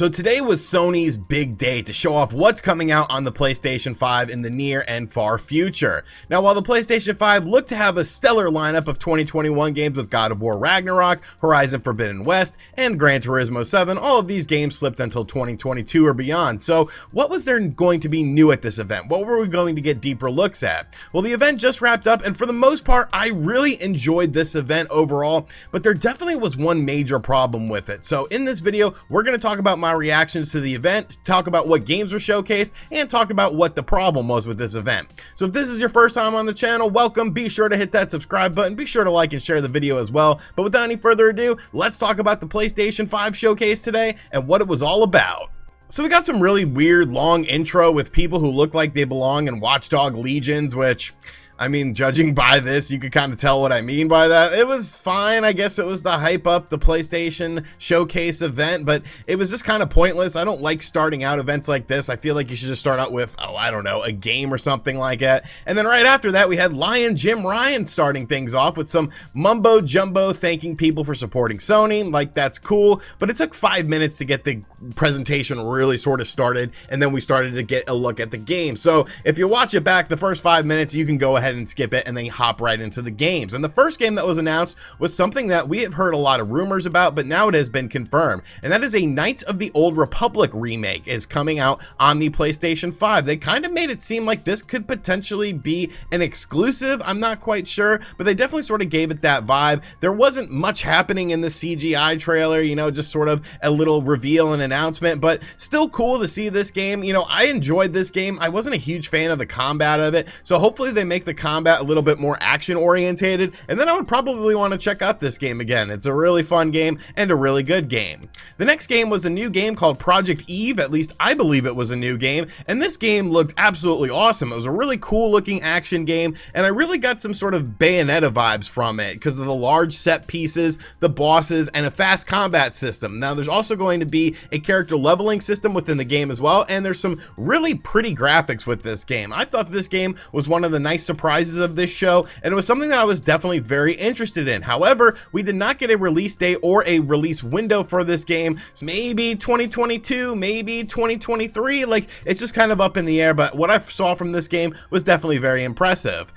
So today was Sony's big day to show off what's coming out on the PlayStation 5 in the near and far future. Now, while the PlayStation 5 looked to have a stellar lineup of 2021 games with God of War Ragnarok, Horizon Forbidden West, and Gran Turismo 7, all of these games slipped until 2022 or beyond. So what was there going to be new at this event? What were we going to get deeper looks at? Well, the event just wrapped up, and for the most part, I really enjoyed this event overall, but there definitely was one major problem with it. So in this video, we're going to talk about my reactions to the event, talk about what games were showcased, and talk about what the problem was with this event. So if this is your first time on the channel, welcome. Be sure to hit that subscribe button. Be sure to like and share the video as well. But without any further ado, let's talk about the PlayStation 5 showcase today and what it was all about. So we got some really weird long intro with people who look like they belong in Watchdog Legions, which, I mean, judging by this, you could kind of tell what I mean by that. It was fine. I guess it was to hype up the PlayStation showcase event, but it was just kind of pointless. I don't like starting out events like this. I feel like you should just start out with, oh, I don't know, a game or something like that. And then right after that, we had Lion Jim Ryan starting things off with some mumbo jumbo thanking people for supporting Sony. Like, that's cool, but it took 5 minutes to get the presentation really sort of started, and then we started to get a look at the game. So if you watch it back, the first 5 minutes, you can go ahead and skip it and then hop right into the games. And the first game that was announced was something that we have heard a lot of rumors about, but now it has been confirmed, and that is a Knights of the Old Republic remake is coming out on the PlayStation 5. They kind of made it seem like this could potentially be an exclusive. I'm not quite sure, but they definitely sort of gave it that vibe. There wasn't much happening in the CGI trailer, you know, just sort of a little reveal and announcement, but still cool to see this game. You know, I enjoyed this game. I wasn't a huge fan of the combat of it, so hopefully they make the combat a little bit more action orientated, and then I would probably want to check out this game again. It's a really fun game and a really good game. The next game was a new game called Project Eve. At least I believe it was a new game, and this game looked absolutely awesome. It was a really cool looking action game, and I really got some sort of Bayonetta vibes from it because of the large set pieces, the bosses, and a fast combat system. Now there's also going to be a character leveling system within the game as well, and there's some really pretty graphics with this game. I thought this game was one of the nice surprises of this show, and it was something that I was definitely very interested in. However, we did not get a release date or a release window for this game. So maybe 2022, maybe 2023, like, it's just kind of up in the air, but what I saw from this game was definitely very impressive.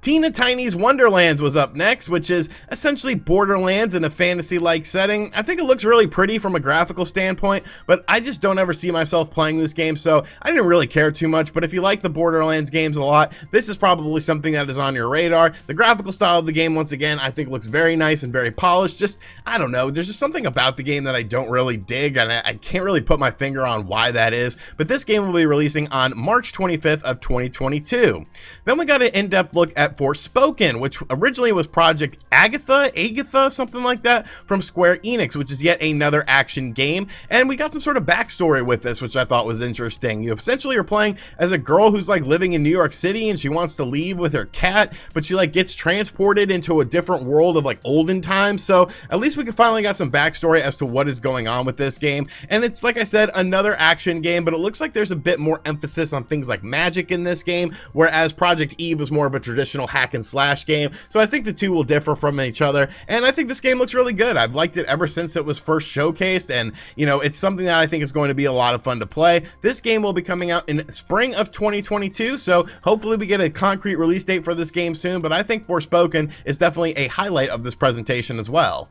Tina Tiny's Wonderlands was up next, which is essentially Borderlands in a fantasy-like setting. I think it looks really pretty from a graphical standpoint, but I just don't ever see myself playing this game, so I didn't really care too much. But if you like the Borderlands games a lot, this is probably something that is on your radar. The graphical style of the game, once again, I think looks very nice and very polished. Just, I don't know, there's just something about the game that I don't really dig, and I can't really put my finger on why that is. But this game will be releasing on March 25th of 2022. Then we got an in-depth look at Forspoken, which originally was Project Agatha, something like that, from Square Enix, which is yet another action game. And we got some sort of backstory with this, which I thought was interesting. You essentially are playing as a girl who's like living in New York City, and she wants to leave with her cat, but she like gets transported into a different world of like olden times. So at least we can finally got some backstory as to what is going on with this game. And it's, like I said, another action game, but it looks like there's a bit more emphasis on things like magic in this game, whereas Project Eve was more of a traditional hack and slash game. So I think the two will differ from each other, and I think this game looks really good. I've liked it ever since it was first showcased, and you know, it's something that I think is going to be a lot of fun to play. This game will be coming out in spring of 2022, so hopefully we get a concrete release date for this game soon, but I think Forspoken is definitely a highlight of this presentation as well.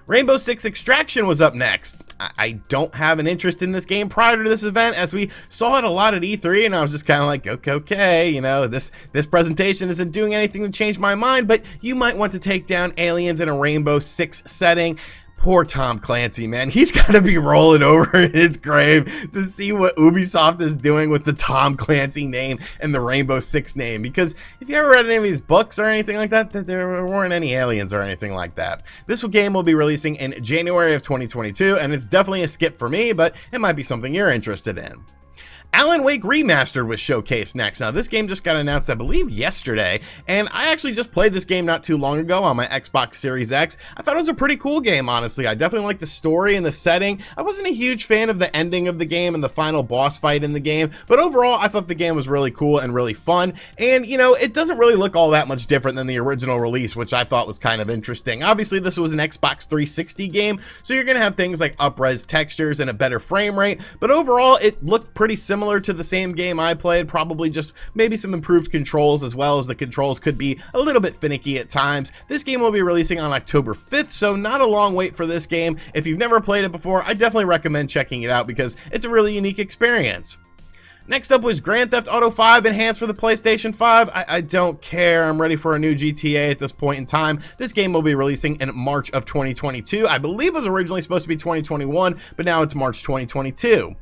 Rainbow Six Extraction was up next. I don't have an interest in this game prior to this event, as we saw it a lot at E3, and I was just kind of like, okay, you know, this presentation isn't doing anything to change my mind, but you might want to take down aliens in a Rainbow Six setting. Poor Tom Clancy, man. He's got to be rolling over in his grave to see what Ubisoft is doing with the Tom Clancy name and the Rainbow Six name. Because if you ever read any of his books or anything like that, there weren't any aliens or anything like that. This game will be releasing in January of 2022, and it's definitely a skip for me, but it might be something you're interested in. Alan Wake Remastered was showcased next. Now, this game just got announced, I believe, yesterday, and I actually just played this game not too long ago on my Xbox Series X. I thought it was a pretty cool game, honestly. I definitely liked the story and the setting. I wasn't a huge fan of the ending of the game and the final boss fight in the game, but overall, I thought the game was really cool and really fun, and, you know, it doesn't really look all that much different than the original release, which I thought was kind of interesting. Obviously, this was an Xbox 360 game, so you're gonna have things like up-res textures and a better frame rate, but overall, it looked pretty similar to the same game I played, probably just maybe some improved controls, as well as the controls could be a little bit finicky at times. This game will be releasing on October 5th, so not a long wait for this game. If you've never played it before, I definitely recommend checking it out because it's a really unique experience. Next up was Grand Theft Auto 5 Enhanced for the PlayStation 5. I don't care. I'm ready for a new GTA at this point in time. This game will be releasing in March of 2022. I believe it was originally supposed to be 2021, but now it's March 2022.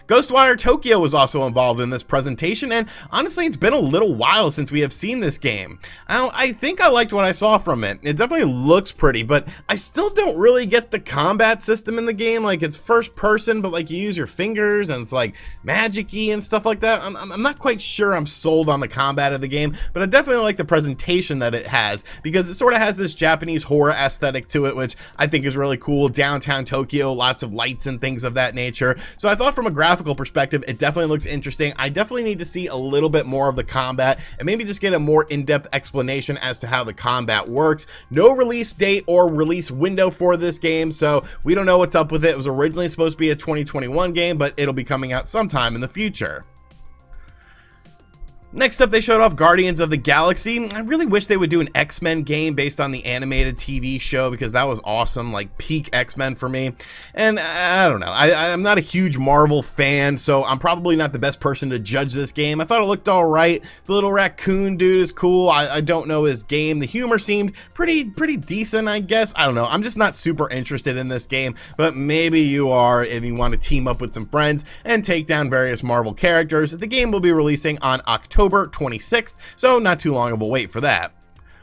Ghostwire Tokyo was also involved in this presentation, and honestly, it's been a little while since we have seen this game. I think I liked what I saw from it. It definitely looks pretty, but I still don't really get the combat system in the game. Like, it's first person, but like you use your fingers, and it's like magic-y and stuff like that. I'm not quite sure I'm sold on the combat of the game, but I definitely like the presentation that it has, because it sort of has this Japanese horror aesthetic to it, which I think is really cool. Downtown Tokyo, lots of lights and things of that nature. So I thought from a graphical perspective, it definitely looks interesting. I definitely need to see a little bit more of the combat and maybe just get a more in-depth explanation as to how the combat works. No release date or release window for this game, so we don't know what's up with it. It was originally supposed to be a 2021 game, but it'll be coming out sometime in the future. Next up, they showed off Guardians of the Galaxy. I really wish they would do an X-Men game based on the animated TV show, because that was awesome, like peak X-Men for me. And I don't know, I'm not a huge Marvel fan, so I'm probably not the best person to judge this game. I thought it looked all right. The little raccoon dude is cool. I don't know his game. The humor seemed pretty decent, I guess. I don't know. I'm just not super interested in this game, but maybe you are if you want to team up with some friends and take down various Marvel characters. The game will be releasing on October 26th, so not too long of a wait for that.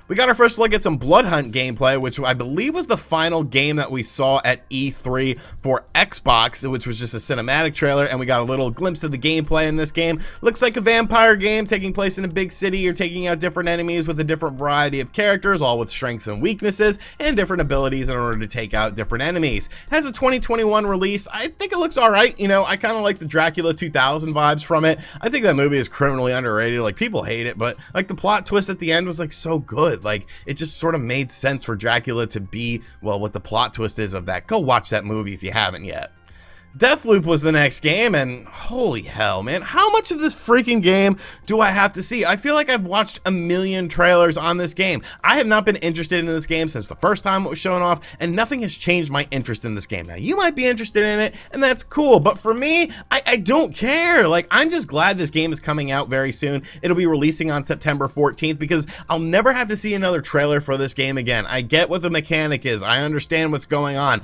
We got our first look at some Blood Hunt gameplay, which I believe was the final game that we saw at E3 for Xbox, which was just a cinematic trailer, and we got a little glimpse of the gameplay in this game. Looks like a vampire game taking place in a big city. You're taking out different enemies with a different variety of characters, all with strengths and weaknesses, and different abilities in order to take out different enemies. It has a 2021 release. I think it looks alright. You know, I kind of like the Dracula 2000 vibes from it. I think that movie is criminally underrated. Like, people hate it, but like the plot twist at the end was like so good. Like, it just sort of made sense for Dracula to be, well, what the plot twist is of that. Go watch that movie if you haven't yet. Deathloop was the next game, and holy hell, man, how much of this freaking game do I have to see? I feel like I've watched a million trailers on this game. I have not been interested in this game since the first time it was shown off, and nothing has changed my interest in this game. Now, you might be interested in it, and that's cool, but for me, I don't care. Like, I'm just glad this game is coming out very soon. It'll be releasing on September 14th, because I'll never have to see another trailer for this game again. I get what the mechanic is. I understand what's going on.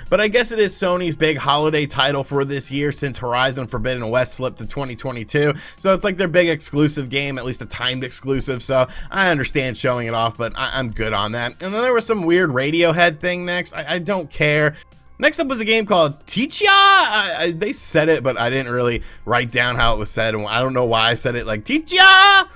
But I guess it is Sony's big holiday title for this year, since Horizon Forbidden West slipped to 2022. So it's like their big exclusive game, at least a timed exclusive. So I understand showing it off, but I'm good on that. And then there was some weird Radiohead thing next. I don't care. Next up was a game called Ticha. They said it, but I didn't really write down how it was said. And I don't know why I said it like Ticha.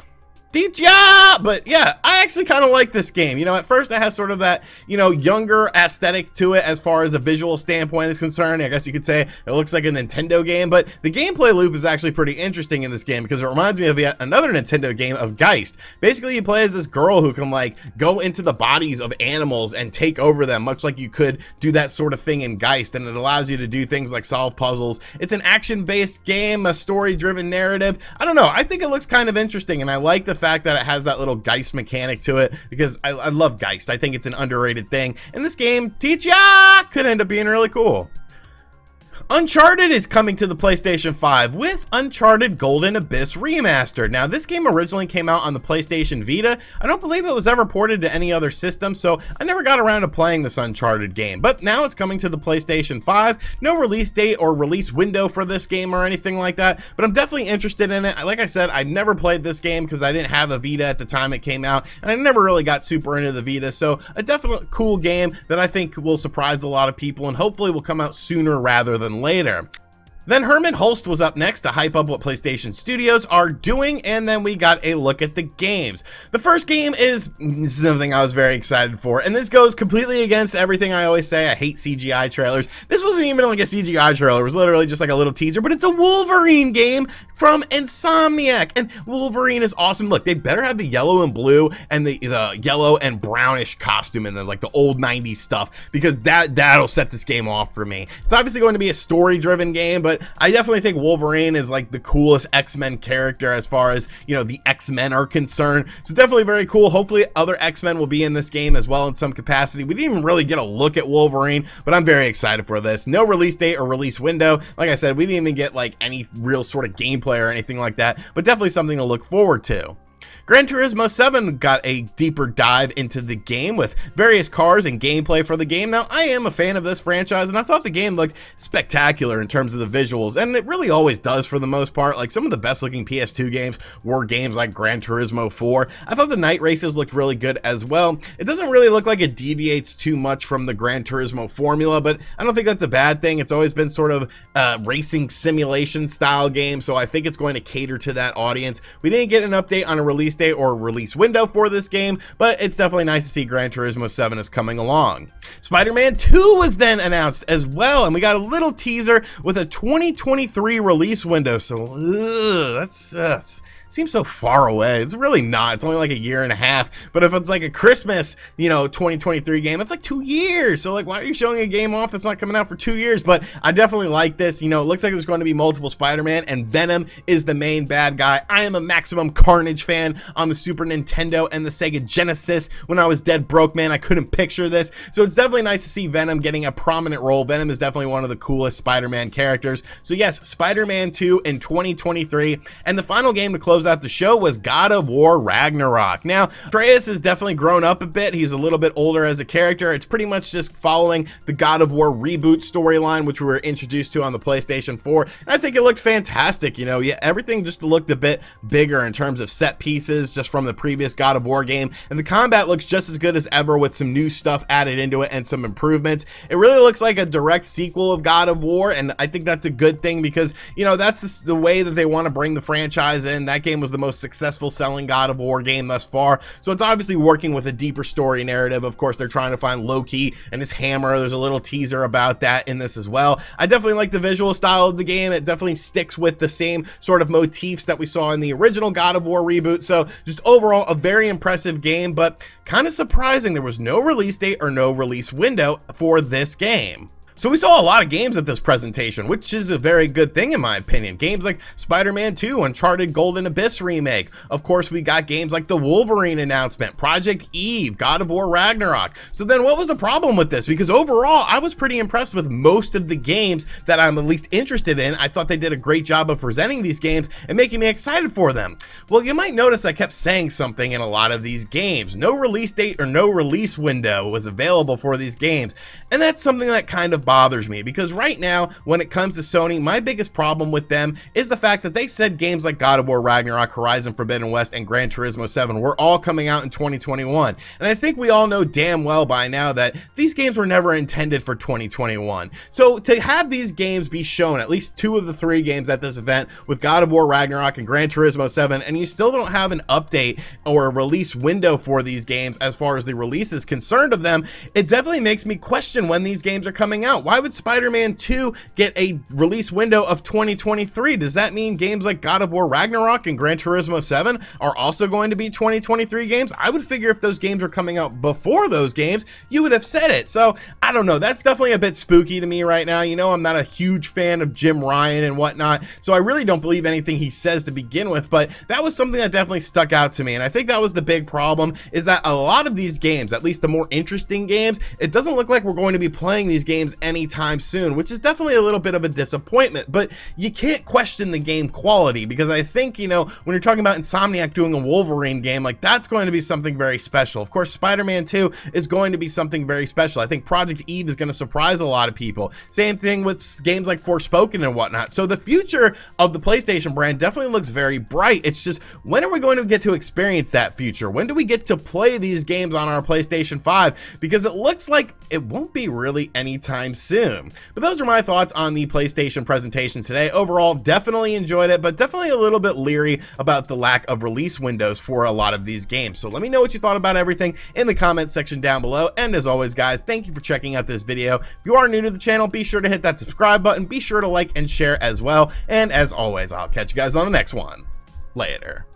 But yeah, I actually kind of like this game. You know, at first it has sort of that, you know, younger aesthetic to it as far as a visual standpoint is concerned. I guess you could say it looks like a Nintendo game, but the gameplay loop is actually pretty interesting in this game, because it reminds me of yet another Nintendo game of Geist. Basically, you play as this girl who can like go into the bodies of animals and take over them, much like you could do that sort of thing in Geist, and it allows you to do things like solve puzzles. It's an action-based game, a story-driven narrative. I don't know, I think it looks kind of interesting, and I like the fact that it has that little Geist mechanic to it, because I love Geist. I think it's an underrated thing, and this game, Ticha, could end up being really cool. Uncharted is coming to the PlayStation 5 with Uncharted Golden Abyss Remastered. Now, this game originally came out on the PlayStation Vita. I don't believe it was ever ported to any other system, so I never got around to playing this Uncharted game. But now it's coming to the PlayStation 5. No release date or release window for this game or anything like that, but I'm definitely interested in it. Like I said, I never played this game because I didn't have a Vita at the time it came out, and I never really got super into the Vita, so a definitely cool game that I think will surprise a lot of people and hopefully will come out sooner rather than later. Then Herman Holst was up next to hype up what PlayStation Studios are doing, and then we got a look at the games. The first game is something I was very excited for, and this goes completely against everything I always say. I hate CGI trailers. This wasn't even like a CGI trailer. It was literally just like a little teaser, but it's a Wolverine game from Insomniac, and Wolverine is awesome. Look, they better have the yellow and blue and the yellow and brownish costume in like the old 90s stuff, because that'll set this game off for me. It's obviously going to be a story-driven game, but I definitely think Wolverine is like the coolest X-Men character as far as, you know, the X-Men are concerned. So definitely very cool. Hopefully other X-Men will be in this game as well in some capacity. We didn't even really get a look at Wolverine, but I'm very excited for this. No release date or release window. Like I said, we didn't even get like any real sort of gameplay or anything like that, but definitely something to look forward to. Gran Turismo 7 got a deeper dive into the game with various cars and gameplay for the game. Now, I am a fan of this franchise, and I thought the game looked spectacular in terms of the visuals, and it really always does for the most part. Like, some of the best looking PS2 games were games like Gran Turismo 4. I thought the night races looked really good as well. It doesn't really look like it deviates too much from the Gran Turismo formula, but I don't think that's a bad thing. It's always been sort of a racing simulation style game, so I think it's going to cater to that audience. We didn't get an update on a release date or release window for this game, but it's definitely nice to see Gran Turismo 7 is coming along. Spider-Man 2 was then announced as well, and we got a little teaser with a 2023 release window. So that's seems so far away. It's really not. It's only like a year and a half. But if it's like a Christmas, you know, 2023 game, it's like 2 years. So like, why are you showing a game off that's not coming out for 2 years? But I definitely like this. You know, it looks like there's going to be multiple Spider-Man, and Venom is the main bad guy. I am a Maximum Carnage fan on the Super Nintendo and the Sega Genesis. When I was dead broke, man, I couldn't picture this. So it's definitely nice to see Venom getting a prominent role. Venom is definitely one of the coolest Spider-Man characters. So yes, Spider-Man 2 in 2023. And the final game to close out the show was God of War Ragnarok. Now, Atreus has definitely grown up a bit. He's a little bit older as a character. It's pretty much just following the God of War reboot storyline, which we were introduced to on the PlayStation 4. And I think it looked fantastic. You know, yeah, everything just looked a bit bigger in terms of set pieces just from the previous God of War game. And the combat looks just as good as ever with some new stuff added into it and some improvements. It really looks like a direct sequel of God of War, and I think that's a good thing because, you know, that's the way that they want to bring the franchise in. That game was the most successful selling God of War game thus far, so it's obviously working with a deeper story narrative. Of course, they're trying to find Loki and his hammer. There's a little teaser about that in this as well. I definitely like the visual style of the game. It definitely sticks with the same sort of motifs that we saw in the original God of War reboot, so just overall a very impressive game, but kind of surprising there was no release date or no release window for this game. So we saw a lot of games at this presentation, which is a very good thing in my opinion. Games like Spider-Man 2, Uncharted Golden Abyss remake. Of course, we got games like the Wolverine announcement, Project Eve, God of War Ragnarok. So then what was the problem with this? Because overall, I was pretty impressed with most of the games that I'm at least interested in. I thought they did a great job of presenting these games and making me excited for them. Well, you might notice I kept saying something in a lot of these games. No release date or no release window was available for these games. And that's something that kind of bothers me, because right now when it comes to Sony, my biggest problem with them is the fact that they said games like God of War Ragnarok, Horizon Forbidden West, and Gran Turismo 7 were all coming out in 2021, and I think we all know damn well by now that these games were never intended for 2021. So to have these games be shown, at least 2 of the 3 games at this event with God of War Ragnarok and Gran Turismo 7, and you still don't have an update or a release window for these games as far as the release is concerned of them, it definitely makes me question when these games are coming out. Why would Spider-Man 2 get a release window of 2023? Does that mean games like God of War Ragnarok and Gran Turismo 7 are also going to be 2023 games? I would figure if those games are coming out before those games, you would have said it. So I don't know. That's definitely a bit spooky to me right now. You know, I'm not a huge fan of Jim Ryan and whatnot, so I really don't believe anything he says to begin with, but that was something that definitely stuck out to me. And I think that was the big problem, is that a lot of these games, at least the more interesting games, it doesn't look like we're going to be playing these games anytime soon, which is definitely a little bit of a disappointment. But you can't question the game quality, because I think, you know, when you're talking about Insomniac doing a Wolverine game, like, that's going to be something very special. Of course, Spider-Man 2 is going to be something very special. I think Project Eve is going to surprise a lot of people. Same thing with games like Forspoken and whatnot. So the future of the PlayStation brand definitely looks very bright. It's just, when are we going to get to experience that future? When do we get to play these games on our PlayStation 5? Because it looks like it won't be really anytime anytime soon. But those are my thoughts on the PlayStation presentation today. Overall, definitely enjoyed it, but definitely a little bit leery about the lack of release windows for a lot of these games. So let me know what you thought about everything in the comments section down below. And as always, guys, thank you for checking out this video. If you are new to the channel, be sure to hit that subscribe button. Be sure to like and share as well. And as always, I'll catch you guys on the next one. Later.